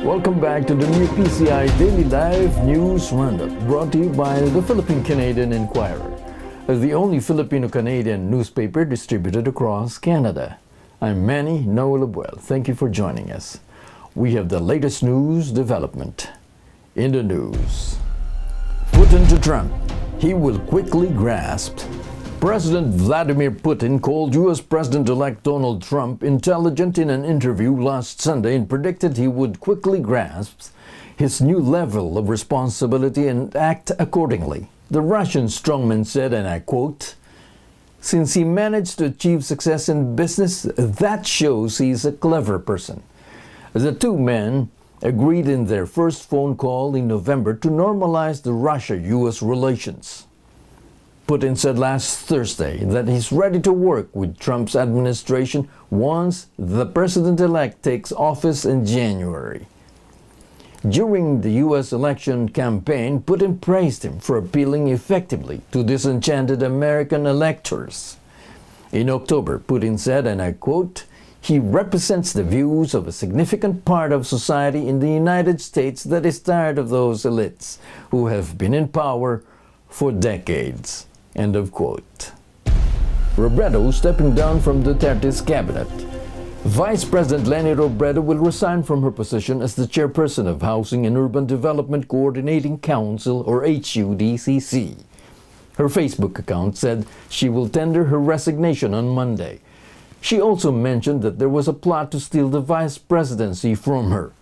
Welcome back to the new PCI Daily Live News Roundup, brought to you by the Philippine-Canadian Inquirer, the only Filipino-Canadian newspaper distributed across Canada. I'm Manny Noel Abuel. Thank you for joining us. We have the latest news development. In the news, Putin to Trump. He will quickly grasp. President Vladimir Putin called U.S. President-elect Donald Trump intelligent in an interview last Sunday and predicted he would quickly grasp his new level of responsibility and act accordingly. The Russian strongman said, and I quote, "Since he managed to achieve success in business, that shows he's a clever person." The two men agreed in their first phone call in November to normalize the Russia-U.S. relations. Putin said last Thursday that he's ready to work with Trump's administration once the president-elect takes office in January. During the U.S. election campaign, Putin praised him for appealing effectively to disenchanted American electors. In October, Putin said, and I quote, "He represents the views of a significant part of society in the United States that is tired of those elites who have been in power for decades." End of quote. Robredo stepping down from Duterte's cabinet. Vice President Leni Robredo will resign from her position as the chairperson of Housing and Urban Development Coordinating Council, or HUDCC. Her Facebook account said she will tender her resignation on Monday. She also mentioned that there was a plot to steal the vice presidency from her,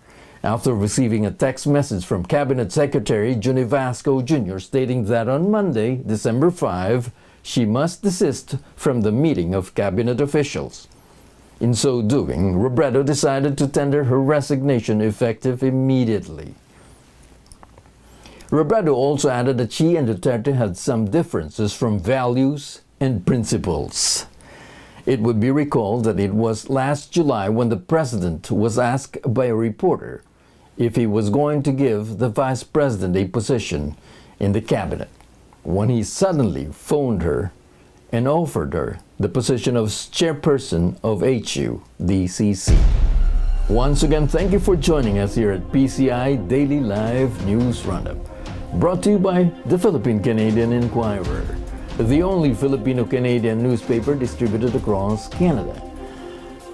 after receiving a text message from Cabinet Secretary Johnny Vasco Jr. stating that on Monday, December 5, she must desist from the meeting of cabinet officials. In so doing, Robredo decided to tender her resignation effective immediately. Robredo also added that she and Duterte had some differences from values and principles. It would be recalled that it was last July when the president was asked by a reporter if he was going to give the vice president a position in the cabinet, when he suddenly phoned her and offered her the position of chairperson of HUDCC. Once again, thank you for joining us here at PCI Daily Live News Roundup, brought to you by the Philippine-Canadian Inquirer, the only Filipino-Canadian newspaper distributed across Canada.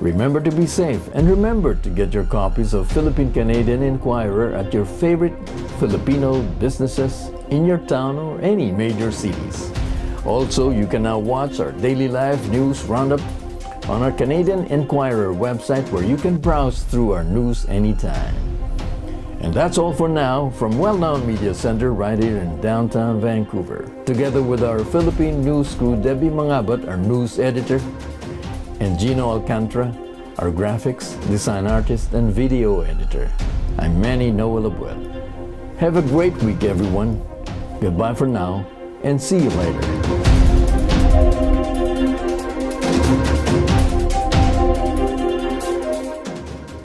Remember to be safe, and remember to get your copies of Philippine-Canadian Inquirer at your favorite Filipino businesses in your town or any major cities. Also, you can now watch our Daily Live News Roundup on our Canadian Inquirer website, where you can browse through our news anytime. And that's all for now from well-known media center right here in downtown Vancouver. Together with our Philippine news crew, Debbie Mangabat, our news editor, and Gino Alcantara, our graphics, design artist, and video editor. I'm Manny Noel Abuel. Have a great week, everyone. Goodbye for now, and see you later.